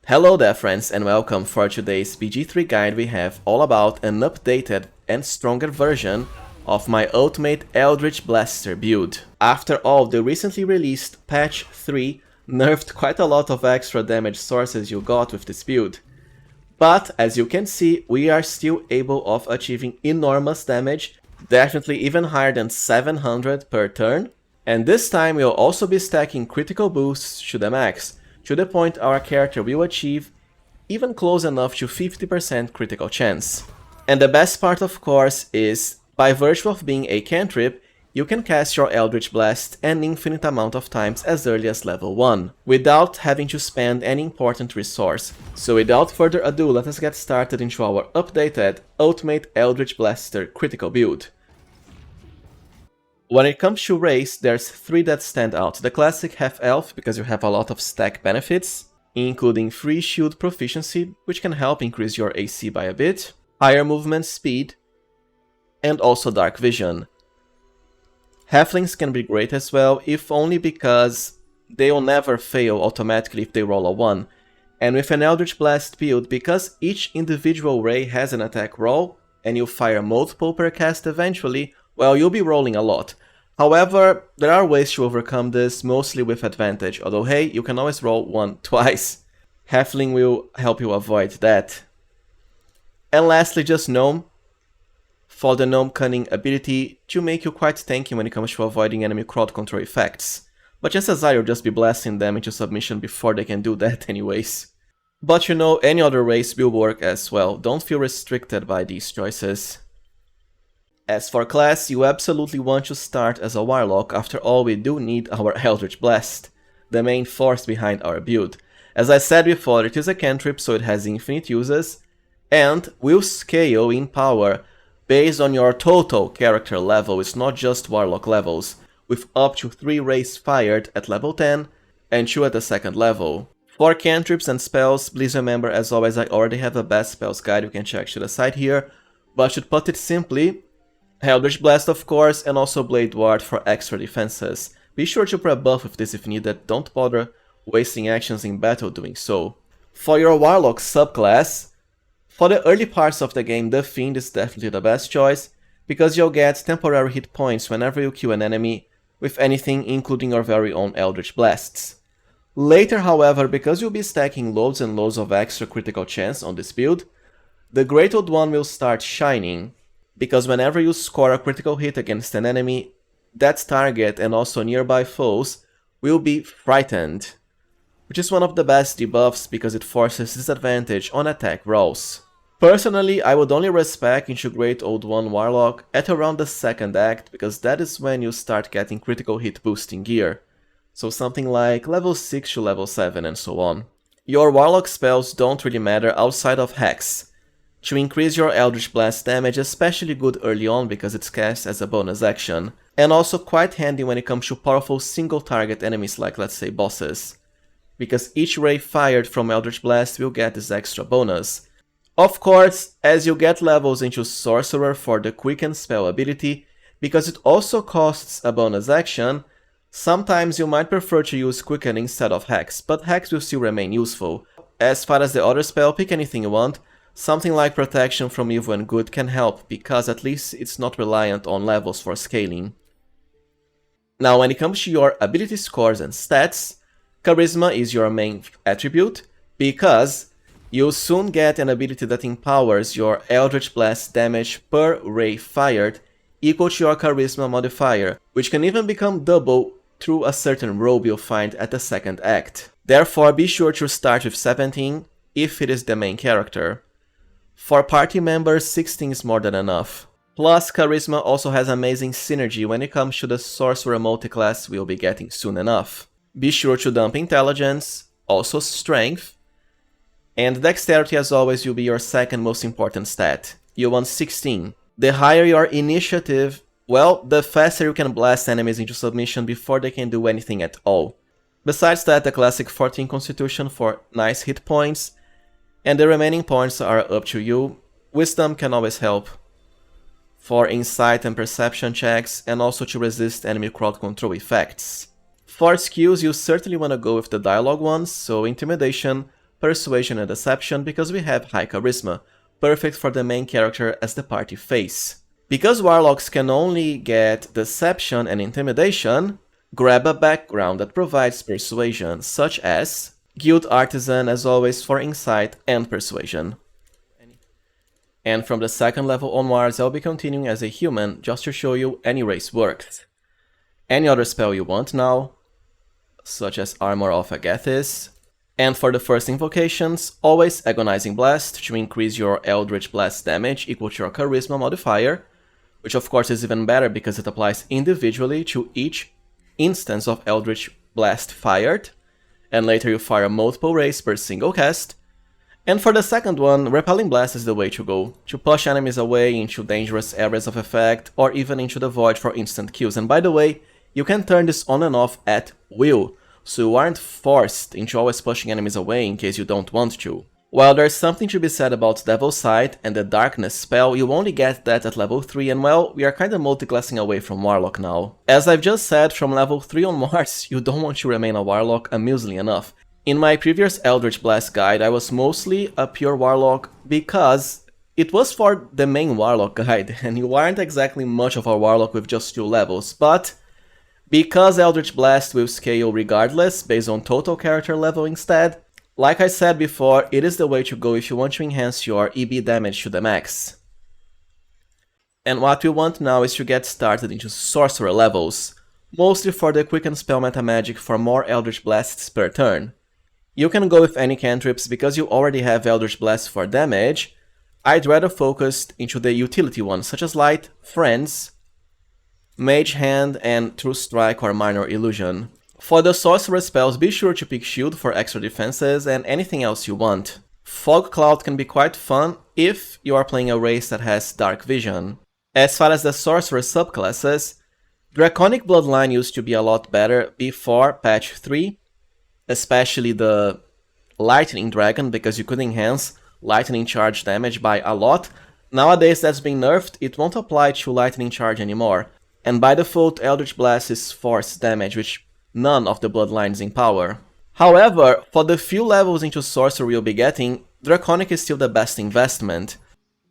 Hello there friends and welcome. For today's BG3 guide we have all about an updated and stronger version of my ultimate ELDRITCH Blaster build. After all, the recently released patch 3 nerfed quite a lot of extra damage sources you got with this build. But as you can see, we are still able of achieving enormous damage, definitely even higher than 700 per turn. And this time we'll also be stacking critical boosts to the max, to the point our character will achieve even close enough to 50% critical chance. And the best part of course is, by virtue of being a cantrip, you can cast your Eldritch Blast an infinite amount of times as early as level 1, without having to spend any important resource. So without further ado, let us get started into our updated Ultimate Eldritch Blaster critical build. When it comes to race, there's 3 that stand out. The classic half-elf, because you have a lot of stack benefits, including free shield proficiency, which can help increase your AC by a bit, higher movement speed, and also dark vision. Halflings can be great as well, if only because they'll never fail automatically if they roll a 1. And with an Eldritch Blast build, because each individual ray has an attack roll, and you fire multiple per cast eventually, well, you'll be rolling a lot. However, there are ways to overcome this, mostly with advantage, although hey, you can always roll 1 twice. Halfling will help you avoid that. And lastly, just Gnome. For the Gnome Cunning ability to make you quite tanky when it comes to avoiding enemy crowd control effects. But chances are you'll just be blasting them into submission before they can do that anyways. But you know, any other race will work as well, don't feel restricted by these choices. As for class, you absolutely want to start as a Warlock. After all, we do need our Eldritch Blast, the main force behind our build. As I said before, it is a cantrip, so it has infinite uses, and will scale in power based on your total character level. It's not just Warlock levels, with up to 3 rays fired at level 10 and 2 at the 2nd level. For cantrips and spells, please remember, as always, I already have a best spells guide you can check to the side here, but to put it simply, Eldritch Blast of course, and also Blade Ward for extra defenses. Be sure to pre-buff with this if needed, don't bother wasting actions in battle doing so. For your Warlock subclass, for the early parts of the game, the Fiend is definitely the best choice, because you'll get temporary hit points whenever you kill an enemy with anything including your very own Eldritch Blasts. Later, however, because you'll be stacking loads and loads of extra critical chance on this build, the Great Old One will start shining, because whenever you score a critical hit against an enemy, that target and also nearby foes will be frightened, which is one of the best debuffs because it forces disadvantage on attack rolls. Personally, I would only respec into Great Old One Warlock at around the 2nd act, because that is when you start getting critical hit boosting gear, so something like level 6 to level 7 and so on. Your Warlock spells don't really matter outside of Hex. To increase your Eldritch Blast damage, especially good early on because it's cast as a bonus action, and also quite handy when it comes to powerful single target enemies like, let's say, bosses, because each ray fired from Eldritch Blast will get this extra bonus. Of course, as you get levels into Sorcerer for the Quicken spell ability, because it also costs a bonus action, sometimes you might prefer to use Quicken instead of Hex, but Hex will still remain useful. As far as the other spell, pick anything you want. Something like Protection from Evil and Good can help, because at least it's not reliant on levels for scaling. Now, when it comes to your ability scores and stats, Charisma is your main attribute, because you'll soon get an ability that empowers your Eldritch Blast damage per ray fired equal to your Charisma modifier, which can even become double through a certain robe you'll find at the 2nd act. Therefore, be sure to start with 17 if it is the main character. For party members, 16 is more than enough. Plus, Charisma also has amazing synergy when it comes to the Sorcerer multiclass we'll be getting soon enough. Be sure to dump Intelligence, also Strength, and Dexterity as always will be your 2nd most important stat. You want 16. The higher your Initiative, well, the faster you can blast enemies into submission before they can do anything at all. Besides that, the classic 14 Constitution for nice hit points, and the remaining points are up to you. Wisdom can always help for insight and perception checks, and also to resist enemy crowd control effects. For skills, you certainly want to go with the dialogue ones, so Intimidation, Persuasion and Deception because we have high charisma, perfect for the main character as the party face. Because Warlocks can only get Deception and Intimidation, grab a background that provides Persuasion, such as Guild Artisan as always for Insight and Persuasion. And from the second level onwards, I'll be continuing as a human just to show you any race works. Any other spell you want now, such as Armor of Agathis. And for the first invocations, always Agonizing Blast to increase your Eldritch Blast damage equal to your Charisma modifier, which of course is even better because it applies individually to each instance of Eldritch Blast fired, and later you fire multiple rays per single cast. And for the second one, Repelling Blast is the way to go, to push enemies away into dangerous areas of effect, or even into the void for instant kills. And by the way, you can turn this on and off at will, so you aren't forced into always pushing enemies away in case you don't want to. While there's something to be said about Devil's Sight and the Darkness spell, you only get that at level 3, and well, we are kinda multiclassing away from Warlock now. As I've just said, from level 3 onwards, you don't want to remain a Warlock, amusingly enough. In my previous Eldritch Blast guide, I was mostly a pure Warlock because it was for the main Warlock guide, and you aren't exactly much of a Warlock with just 2 levels, but because Eldritch Blast will scale regardless, based on total character level instead, like I said before, it is the way to go if you want to enhance your EB damage to the max. And what we want now is to get started into Sorcerer levels, mostly for the Quicken Spell Meta Magic for more Eldritch Blasts per turn. You can go with any cantrips because you already have Eldritch Blast for damage. I'd rather focus into the utility ones, such as Light, Friends, Mage Hand, and True Strike or Minor Illusion. For the Sorcerer spells, be sure to pick Shield for extra defenses and anything else you want. Fog Cloud can be quite fun if you are playing a race that has Dark Vision. As far as the Sorcerer subclasses, Draconic Bloodline used to be a lot better before patch 3, especially the Lightning Dragon, because you could enhance Lightning Charge damage by a lot. Nowadays that's been nerfed, it won't apply to Lightning Charge anymore, and by default Eldritch Blast is force damage, which none of the bloodlines empower. However, for the few levels into Sorcerer you'll be getting, Draconic is still the best investment.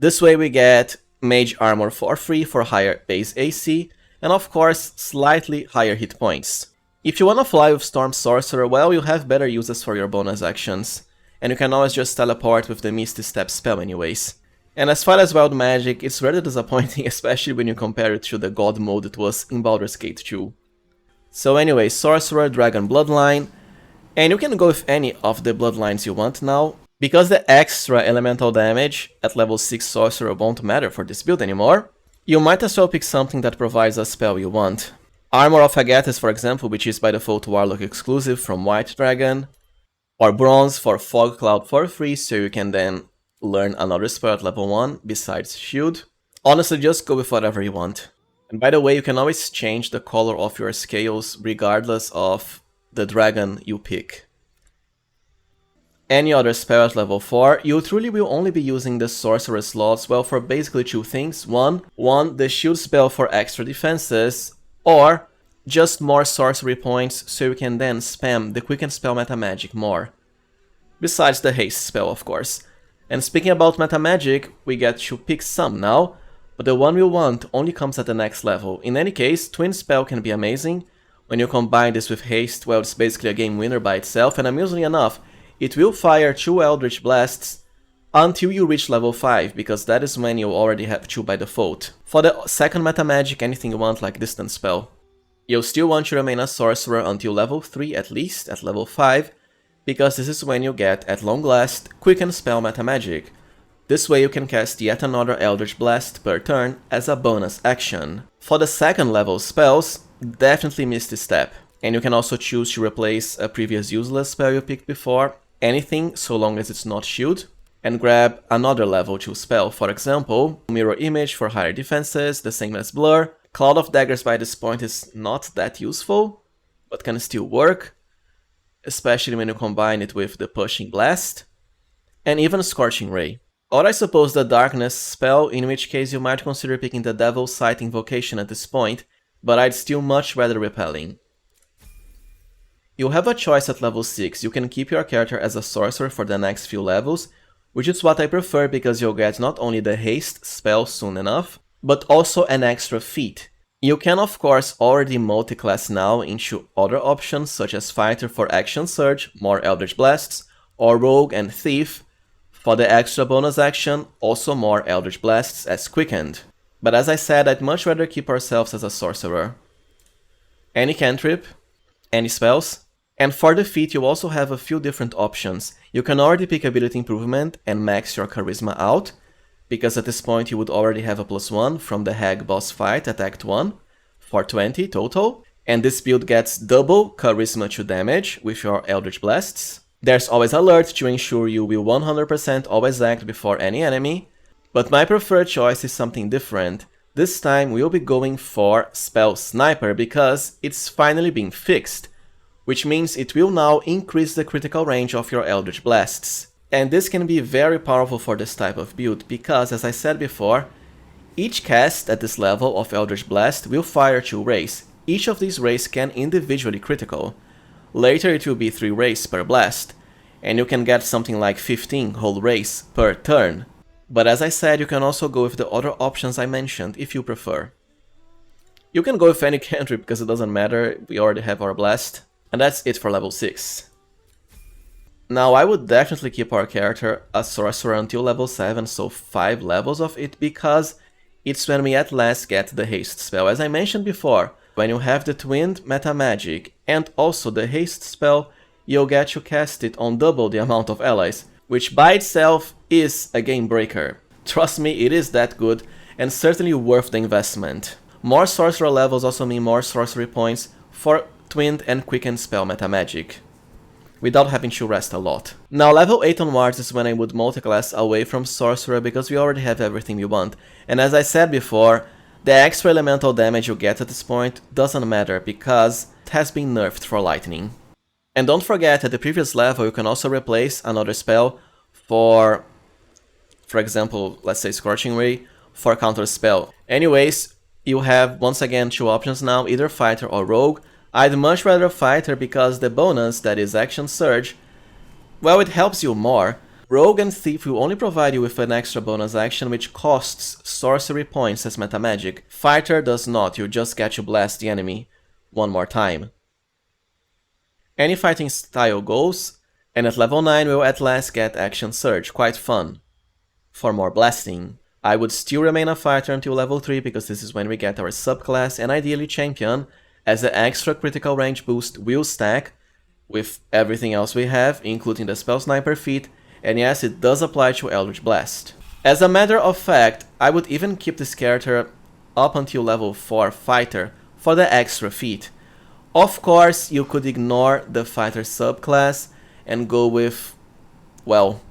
This way we get Mage Armor for free for higher base AC, and of course slightly higher hit points. If you wanna fly with Storm Sorcerer, well, you have better uses for your bonus actions, and you can always just teleport with the Misty Step spell anyways. And as far as Wild Magic, it's rather disappointing, especially when you compare it to the God mode it was in Baldur's Gate 2. So anyway, Sorcerer, Dragon Bloodline, and you can go with any of the bloodlines you want now, because the extra elemental damage at level 6 Sorcerer won't matter for this build anymore. You might as well pick something that provides a spell you want. Armor of Agathis, for example, which is by default Warlock exclusive from White Dragon, or Bronze for Fog Cloud for free, so you can then learn another spell at level 1 besides Shield. Honestly, just go with whatever you want. And by the way, you can always change the color of your scales regardless of the dragon you pick. Any other spell at level 4, you truly will only be using the Sorcerer slots, well, for basically 2 things. One, the Shield spell for extra defenses, or just more sorcery points so you can then spam the Quicken Spell Meta Magic more. Besides the Haste spell, of course. And speaking about Meta Magic, we get to pick some now, but the one we want only comes at the next level. In any case, Twin Spell can be amazing. When you combine this with Haste, well, it's basically a game winner by itself, and amusingly enough, it will fire 2 Eldritch Blasts until you reach level 5, because that is when you already have 2 by default. For the second Meta Magic, anything you want, like Distant Spell. You'll still want to remain a Sorcerer until level 3 at least, at level 5, because this is when you get, at long last, Quicken Spell Meta Magic. This way you can cast yet another Eldritch Blast per turn as a bonus action. For the second level spells, definitely Misty Step. And you can also choose to replace a previous useless spell you picked before, anything so long as it's not Shield, and grab another level 2 spell. For example, Mirror Image for higher defenses, the same as Blur. Cloud of Daggers by this point is not that useful, but can still work, especially when you combine it with the Pushing Blast, and even Scorching Ray. Or I suppose the Darkness spell, in which case you might consider picking the Devil's Sight Invocation at this point, but I'd still much rather Repelling. You have a choice at level 6, you can keep your character as a sorcerer for the next few levels, which is what I prefer because you'll get not only the haste spell soon enough, but also an extra feat. You can of course already multiclass now into other options such as Fighter for Action Surge, more Eldritch Blasts, or Rogue and Thief for the extra bonus action, also more Eldritch Blasts as Quickened. But as I said, I'd much rather keep ourselves as a sorcerer. Any cantrip, any spells, and for the feat you also have a few different options. You can already pick ability improvement and max your charisma out, because at this point you would already have a +1 from the Hag boss fight at Act 1 for 20 total, and this build gets double charisma to damage with your Eldritch Blasts. There's always alert to ensure you will 100% always act before any enemy, but my preferred choice is something different. This time we'll be going for Spell Sniper because it's finally been fixed, which means it will now increase the critical range of your Eldritch Blasts. And this can be very powerful for this type of build because, as I said before, each cast at this level of Eldritch Blast will fire 2 rays. Each of these rays can individually critical. Later it will be 3 rays per blast, and you can get something like 15 whole rays per turn. But as I said, you can also go with the other options I mentioned if you prefer. You can go with any cantrip because it doesn't matter, we already have our blast. And that's it for level 6. Now I would definitely keep our character a sorcerer until level 7, so 5 levels of it, because it's when we at last get the haste spell. As I mentioned before, when you have the twinned meta magic and also the haste spell, you'll get to cast it on double the amount of allies, which by itself is a game breaker. Trust me, it is that good and certainly worth the investment. More sorcerer levels also mean more sorcery points for twinned and quickened spell meta magic, without having to rest a lot. Now level 8 onwards is when I would multiclass away from Sorcerer because we already have everything we want. And as I said before, the extra elemental damage you get at this point doesn't matter because it has been nerfed for lightning. And don't forget, at the previous level you can also replace another spell for example, let's say Scorching Ray, for counter spell. Anyways, you have once again 2 options now, either Fighter or Rogue. I'd much rather Fighter because the bonus, that is Action Surge, well, it helps you more. Rogue and Thief will only provide you with an extra bonus action which costs sorcery points as meta magic. Fighter does not, you just get to blast the enemy one more time. Any fighting style goes, and at level 9 we'll at last get Action Surge, quite fun. For more blasting. I would still remain a Fighter until level 3 because this is when we get our subclass and ideally Champion, as the extra critical range boost will stack with everything else we have, including the Spell Sniper feat, and yes, it does apply to Eldritch Blast. As a matter of fact, I would even keep this character up until level 4 Fighter for the extra feat. Of course, you could ignore the Fighter subclass and go with, well,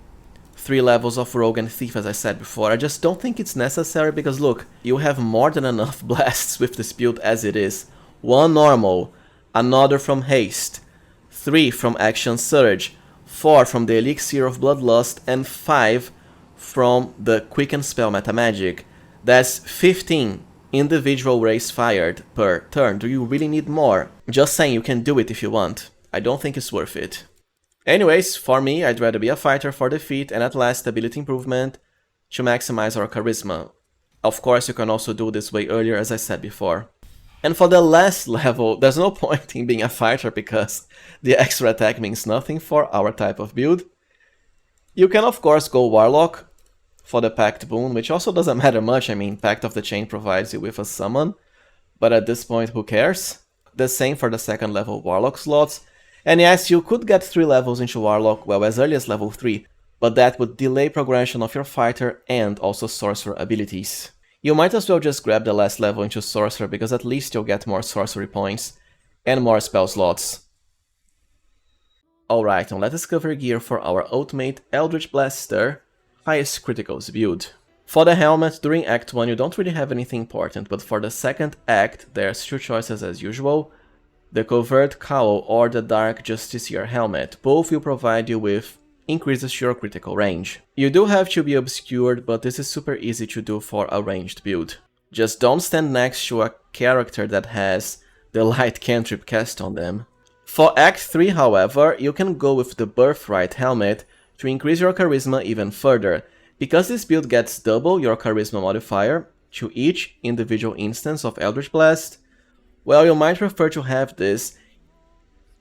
3 levels of Rogue and Thief as I said before. I just don't think it's necessary because look, you have more than enough blasts with this build as it is. 1 normal, another from haste, 3 from Action Surge, 4 from the Elixir of Bloodlust, and 5 from the Quicken Spell Meta Magic. That's 15 individual rays fired per turn. Do you really need more? Just saying, you can do it if you want. I don't think it's worth it. Anyways, for me, I'd rather be a Fighter for the feat and at last ability improvement to maximize our charisma. Of course, you can also do this way earlier as I said before. And for the last level, there's no point in being a Fighter because the extra attack means nothing for our type of build. You can of course go Warlock for the Pact Boon, which also doesn't matter much. I mean, Pact of the Chain provides you with a summon, but at this point who cares? The same for the second level Warlock slots. And yes, you could get 3 levels into Warlock, well, as early as level 3, but that would delay progression of your Fighter and also Sorcerer abilities. You might as well just grab the last level into Sorcerer because at least you'll get more sorcery points and more spell slots. Alright, now let's cover gear for our ultimate Eldritch Blaster highest criticals build. For the helmet, during Act 1 you don't really have anything important, but for the second act there's 2 choices as usual. The Covert Cowl or the Dark Justiciar helmet. Both will provide you with increases to your critical range. You do have to be obscured, but this is super easy to do for a ranged build. Just don't stand next to a character that has the light cantrip cast on them. For Act 3, however, you can go with the Birthright Helmet to increase your Charisma even further, because this build gets double your Charisma modifier to each individual instance of Eldritch Blast. Well, you might prefer to have this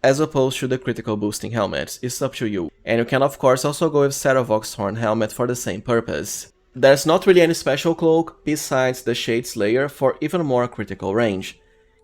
as opposed to the critical boosting helmets, it's up to you. And you can of course also go with Saravox Horn Helmet for the same purpose. There's not really any special cloak besides the Shade Slayer for even more critical range.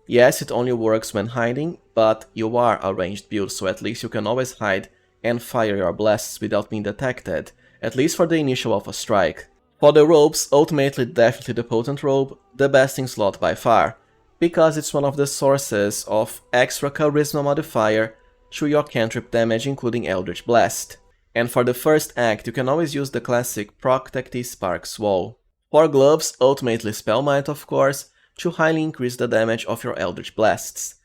Yes, it only works when hiding, but you are a ranged build, so at least you can always hide and fire your blasts without being detected, at least for the initial of a strike. For the robes, ultimately definitely the Potent Robe, the best in slot by far, because it's one of the sources of extra Charisma modifier to your cantrip damage including Eldritch Blast. And for the first act, you can always use the classic Proc Tacti Sparks Wall. For gloves, ultimately Spell Might of course, to highly increase the damage of your Eldritch Blasts.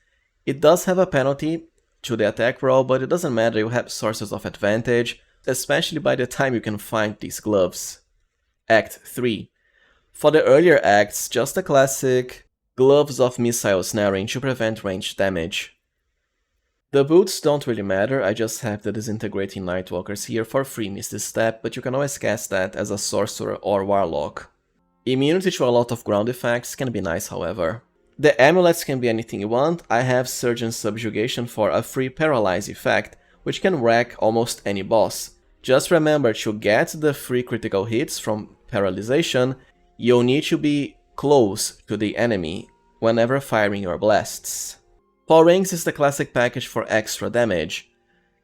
It does have a penalty to the attack roll, but it doesn't matter, you have sources of advantage, especially by the time you can find these gloves. Act 3. For the earlier acts, just the classic Gloves of Missile Snaring to prevent ranged damage. The boots don't really matter, I just have the Disintegrating Nightwalkers here for free Misty Step, but you can always cast that as a Sorcerer or Warlock. Immunity to a lot of ground effects can be nice, however. The amulets can be anything you want. I have Surgeon's Subjugation for a free Paralyze effect, which can wreck almost any boss. Just remember, to get the free critical hits from Paralyzation, you'll need to be close to the enemy whenever firing your blasts. For rings is the classic package for extra damage.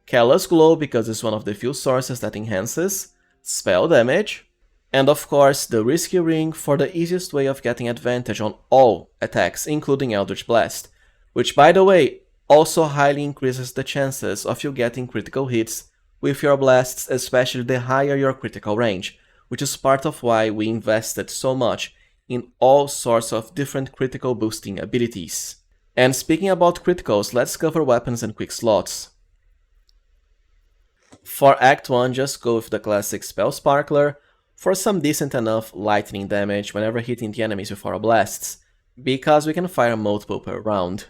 Callous Glow because it's one of the few sources that enhances spell damage, and of course the Risky Ring for the easiest way of getting advantage on all attacks, including Eldritch Blast, which by the way also highly increases the chances of you getting critical hits with your blasts, especially the higher your critical range, which is part of why we invested so much in all sorts of different critical boosting abilities. And speaking about criticals, let's cover weapons and quick slots. For Act 1, just go with the classic Spell Sparkler for some decent enough lightning damage whenever hitting the enemies with our blasts, because we can fire multiple per round.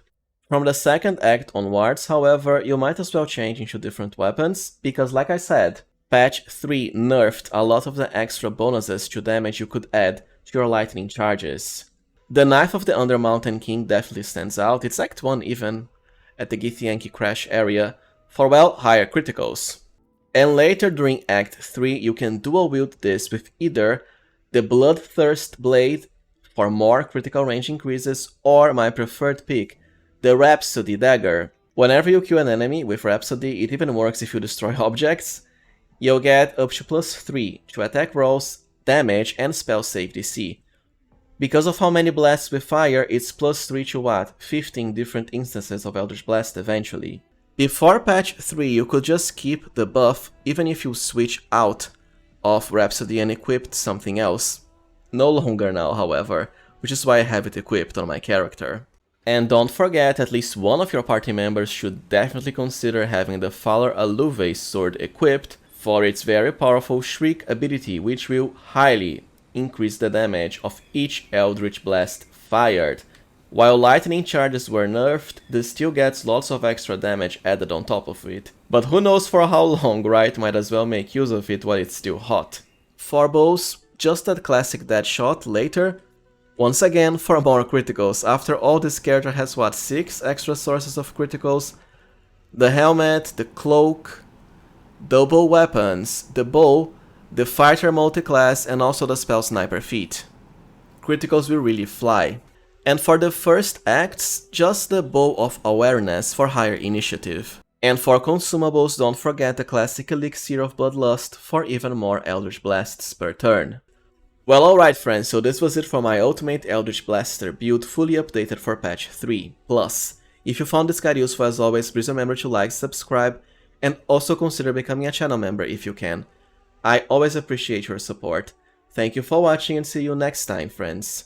From the second act onwards, however, you might as well change into different weapons, because like I said, patch 3 nerfed a lot of the extra bonuses to damage you could add to your lightning charges. The Knife of the Undermountain King definitely stands out, it's Act 1 even, at the Githyanki Crash area, for well, higher criticals. And later during Act 3 you can dual wield this with either the Bloodthirst Blade for more critical range increases, or my preferred pick, the Rhapsody Dagger. Whenever you kill an enemy with Rhapsody, it even works if you destroy objects, you'll get up to +3 to attack rolls, damage and spell save DC. Because of how many blasts we fire, it's +3 to what? 15 different instances of Eldritch Blast eventually. Before patch 3 you could just keep the buff even if you switch out of Rhapsody and equipped something else. No longer now, however, which is why I have it equipped on my character. And don't forget, at least one of your party members should definitely consider having the Faller Alluve sword equipped for its very powerful Shriek ability, which will highly increase the damage of each Eldritch Blast fired. While lightning charges were nerfed, this still gets lots of extra damage added on top of it. But who knows for how long, right? Might as well make use of it while it's still hot. For bows, just that classic dead shot later. Once again, for more criticals. After all, this character has what, 6 extra sources of criticals? The helmet, the cloak, double weapons, the bow, the fighter multiclass, and also the spell sniper feat. Criticals will really fly. And for the first acts, just the Bow of Awareness for higher initiative. And for consumables, don't forget the classic Elixir of Bloodlust for even more Eldritch Blasts per turn. Well, alright friends, so this was it for my Ultimate Eldritch Blaster build, fully updated for patch 3. Plus, if you found this guide useful as always, please remember to like, subscribe, and also consider becoming a channel member if you can. I always appreciate your support. Thank you for watching and see you next time, friends.